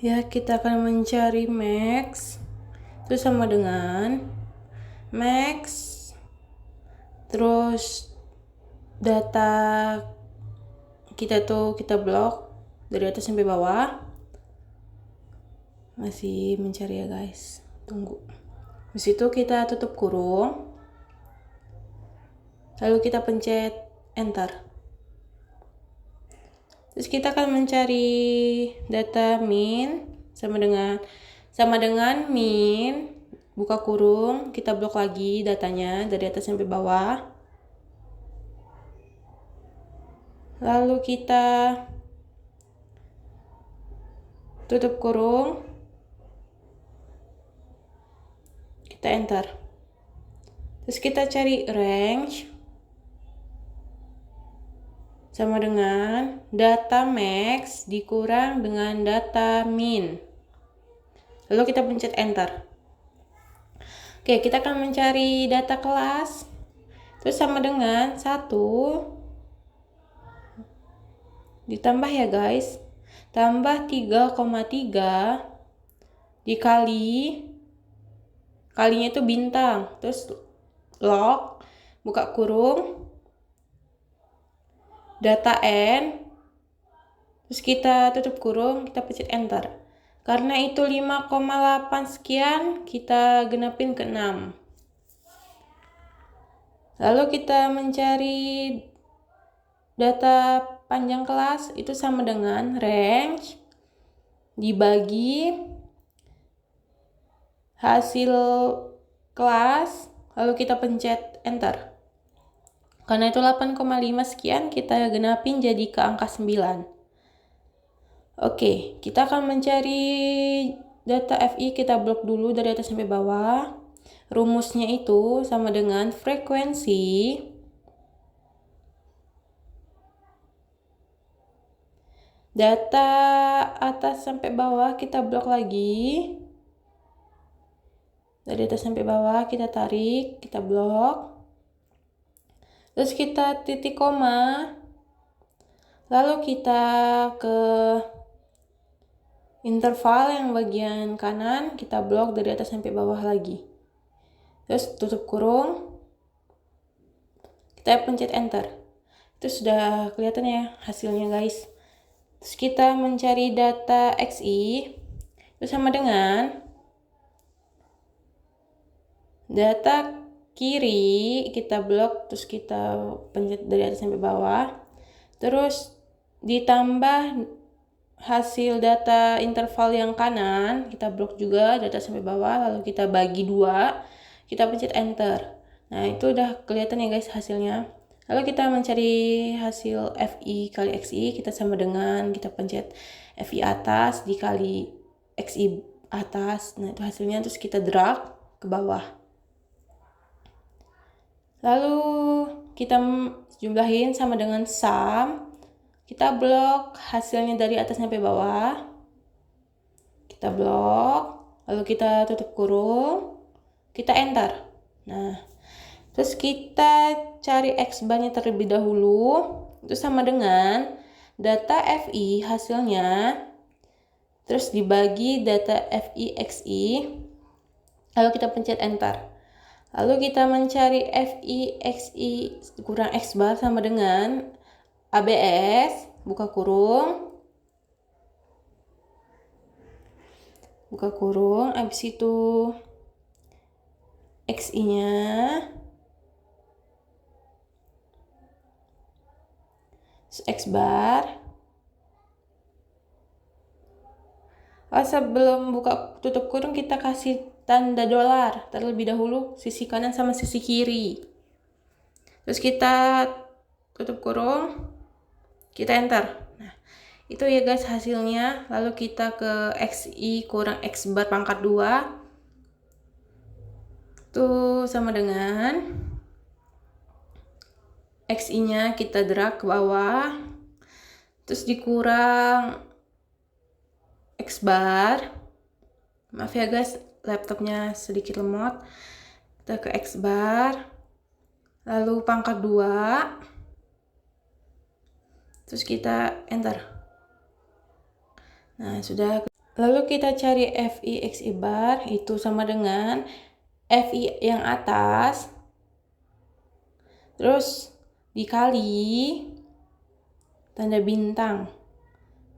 Ya, kita akan mencari max. Itu sama dengan max terus data kita tuh kita blok dari atas sampai bawah. Masih mencari ya guys, tunggu. Di situ kita tutup kurung, lalu kita pencet enter. Terus kita akan mencari data min sama dengan min, buka kurung, kita blok lagi datanya dari atas sampai bawah. Lalu kita tutup kurung, kita enter. Terus kita cari range sama dengan data max dikurang dengan data min. Lalu kita pencet enter. Oke, kita akan mencari data kelas. Terus sama dengan 1 ditambah ya guys. Tambah 3,3 dikali, kalinya itu bintang. Terus log, buka kurung, data n, terus kita tutup kurung, kita pencet enter. Karena itu 5,8 sekian, kita genapin ke 6. Lalu kita mencari data panjang kelas, itu sama dengan range dibagi hasil kelas, lalu kita pencet enter. Karena itu 8,5 sekian, kita genapin jadi ke angka 9. Oke, kita akan mencari data FI, kita blok dulu dari atas sampai bawah. Rumusnya itu sama dengan frekuensi data atas sampai bawah, kita blok lagi. Dari atas sampai bawah kita tarik, kita blok. Terus kita titik koma. Lalu kita ke interval yang bagian kanan, kita blok dari atas sampai bawah lagi. Terus tutup kurung, kita pencet enter. Itu sudah kelihatan ya hasilnya guys. Terus kita mencari data XI, itu sama dengan data kiri, kita blok, terus kita pencet dari atas sampai bawah. Terus ditambah hasil data interval yang kanan, kita blok juga data sampai bawah, lalu kita bagi 2, kita pencet enter. Nah, itu udah kelihatan ya guys hasilnya. Lalu kita mencari hasil FI kali XI, kita sama dengan kita pencet FI atas dikali XI atas. Nah, itu hasilnya, terus kita drag ke bawah. Lalu kita jumlahin sama dengan sum. Kita blok hasilnya dari atas sampai bawah. Kita blok, lalu kita tutup kurung, kita enter. Nah, terus kita cari X bar-nya terlebih dahulu. Itu sama dengan data FI hasilnya, terus dibagi data FI XI, lalu kita pencet enter. Lalu kita mencari FI XI kurang X bar sama dengan ABS, buka kurung, habis itu XI-nya, X bar. Sebelum buka tutup kurung, kita kasih tanda dolar terlebih dahulu, sisi kanan sama sisi kiri. Terus kita tutup kurung, kita enter. Nah, itu ya guys hasilnya. Lalu kita ke XI kurang X bar pangkat 2. Itu sama dengan XI-nya kita drag ke bawah. Terus dikurang X bar. Maaf ya guys, laptopnya sedikit lemot. Kita ke X bar. Lalu pangkat 2. Terus kita enter. Nah, sudah. Lalu kita cari FI XI bar, itu sama dengan FI yang atas, terus dikali tanda bintang.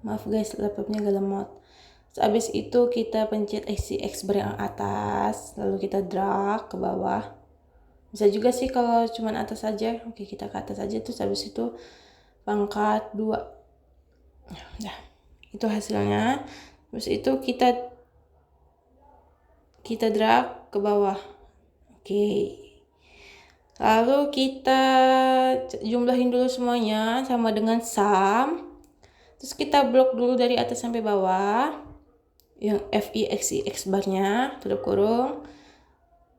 Maaf guys, laptopnya agak lemot. Terus habis itu kita pencet FI X bar yang atas, lalu kita drag ke bawah. Bisa juga sih kalau cuman atas saja. Oke, kita ke atas aja, terus habis itu pangkat 2. Nah, itu hasilnya. Terus itu kita drag ke bawah. Oke. Lalu kita jumlahin dulu semuanya sama dengan sum. Terus kita blok dulu dari atas sampai bawah. Yang FI XI X barnya tutup kurung.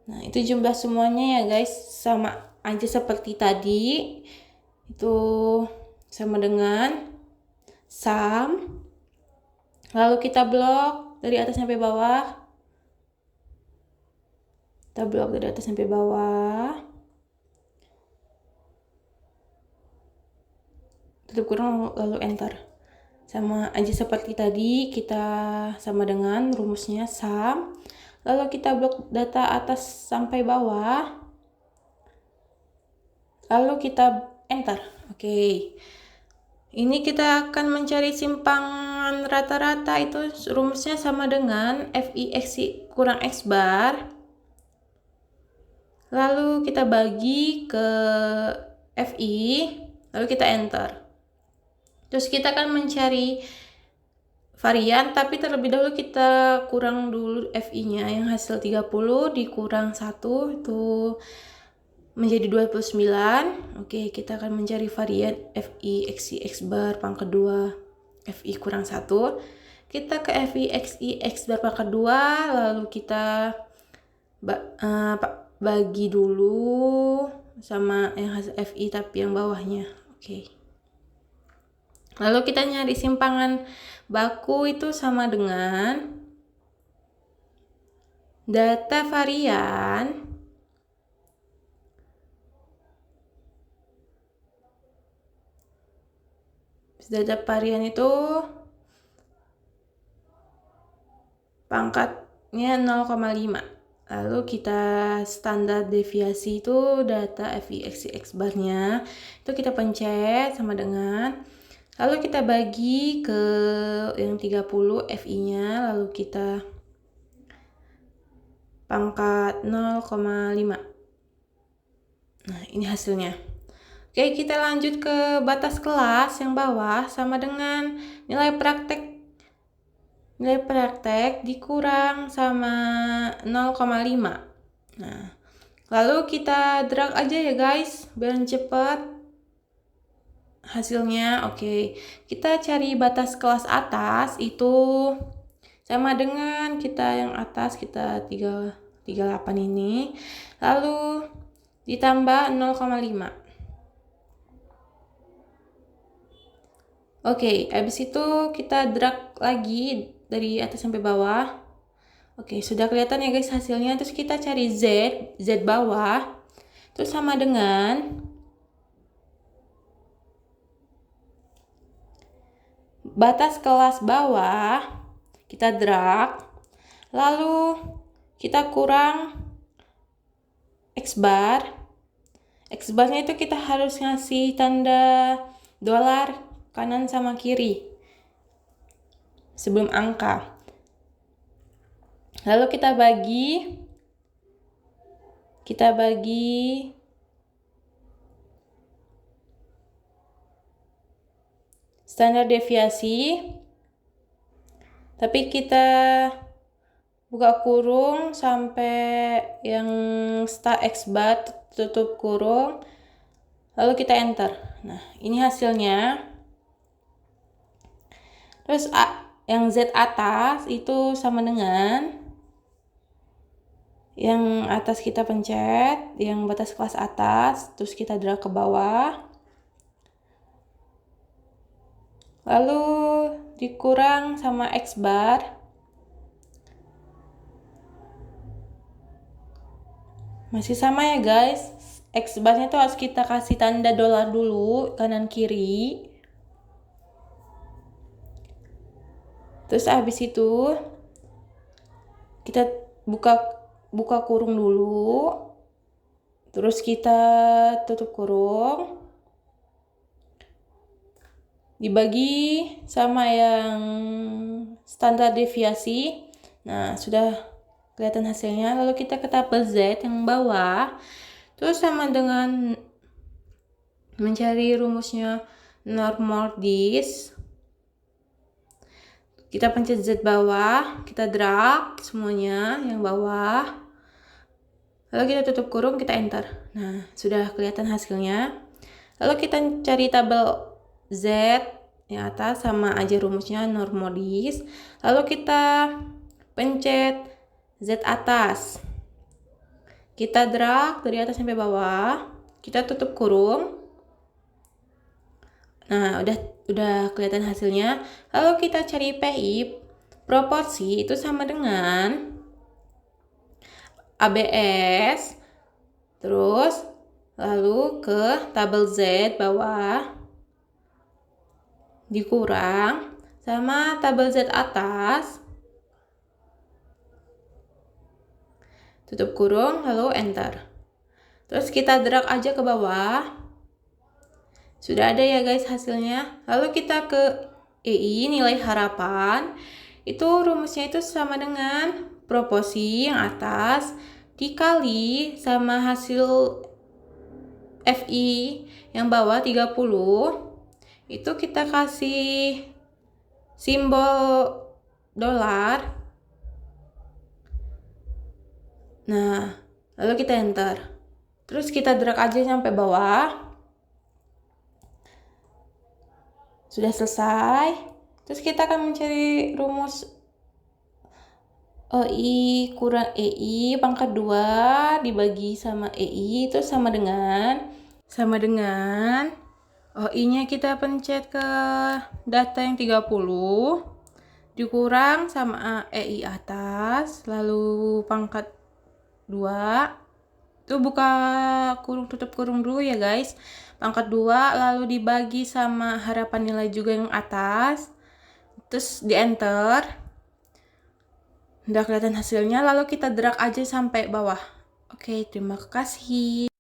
Nah, itu jumlah semuanya ya guys, sama aja seperti tadi. Itu sama dengan sum. Lalu kita blok dari atas sampai bawah. Kita blok dari atas sampai bawah. Tutup kurung lalu enter. Sama aja seperti tadi, kita sama dengan rumusnya sum. Lalu kita blok data atas sampai bawah. Lalu kita enter. Oke. Ini kita akan mencari simpangan rata-rata, itu rumusnya sama dengan FI XI kurang X bar. Lalu kita bagi ke FI, lalu kita enter. Terus kita akan mencari varian, tapi terlebih dahulu kita kurang dulu FI-nya, yang hasil 30 dikurang 1 itu menjadi 29. Oke, kita akan mencari varian FI XI X bar pangkat 2 FI kurang 1. Kita ke FI XI X bar pangkat 2, lalu kita bagi dulu sama yang hasil FI tapi yang bawahnya. Oke. Lalu kita nyari simpangan baku, itu sama dengan data varian itu pangkatnya 0,5. Lalu kita standar deviasi itu data FI XI X barnya itu kita pencet sama dengan, lalu kita bagi ke yang 30 FI-nya, lalu kita pangkat 0,5. Nah, ini hasilnya. Oke, kita lanjut ke batas kelas yang bawah, sama dengan nilai praktek dikurang sama 0,5. Nah, lalu kita drag aja ya guys, biar cepat hasilnya. Oke, kita cari batas kelas atas, itu sama dengan kita yang atas, kita 38 ini, lalu ditambah 0,5. Oke, habis itu kita drag lagi dari atas sampai bawah. Oke, sudah kelihatan ya guys hasilnya. Terus kita cari Z bawah. Terus sama dengan batas kelas bawah, kita drag. Lalu kita kurang X bar. X barnya itu kita harus ngasih tanda dolar kanan sama kiri sebelum angka. Lalu kita bagi standar deviasi, tapi kita buka kurung sampai yang start X bar, tutup kurung, lalu kita enter. Nah, ini hasilnya. Terus yang Z atas itu sama dengan yang atas, kita pencet yang batas kelas atas, terus kita drag ke bawah, lalu dikurang sama X bar. Masih sama ya guys, X barnya itu harus kita kasih tanda dolar dulu kanan kiri. Terus habis itu kita buka kurung dulu. Terus kita tutup kurung. Dibagi sama yang standar deviasi. Nah, sudah kelihatan hasilnya. Lalu kita ke tabel Z yang bawah. Terus sama dengan mencari rumusnya normordis. Kita pencet Z bawah, kita drag semuanya yang bawah. Lalu kita tutup kurung, kita enter. Nah, sudah kelihatan hasilnya. Lalu kita cari tabel Z yang atas, sama aja rumusnya normodis. Lalu kita pencet Z atas. Kita drag dari atas sampai bawah. Kita tutup kurung. Nah, udah kelihatan hasilnya. Lalu kita cari PI. Proporsi itu sama dengan ABS. Terus lalu ke tabel Z bawah. Dikurang sama tabel Z atas, tutup kurung, lalu enter. Terus kita drag aja ke bawah. Sudah ada ya guys hasilnya. Lalu kita ke EI, nilai harapan. Itu rumusnya itu sama dengan proporsi yang atas dikali sama hasil FI yang bawah 30. Itu kita kasih simbol dolar. Nah, lalu kita enter. Terus kita drag aja sampai bawah. Sudah selesai. Terus kita akan mencari rumus I kurang EI pangkat 2 dibagi sama EI itu sama dengan OI-nya kita pencet ke data yang 30 dikurang sama EI atas, lalu pangkat 2. Itu buka kurung tutup kurung dulu ya guys. Pangkat 2 lalu dibagi sama harapan nilai juga yang atas. Terus di enter. Udah kelihatan hasilnya, lalu kita drag aja sampai bawah. Oke, terima kasih.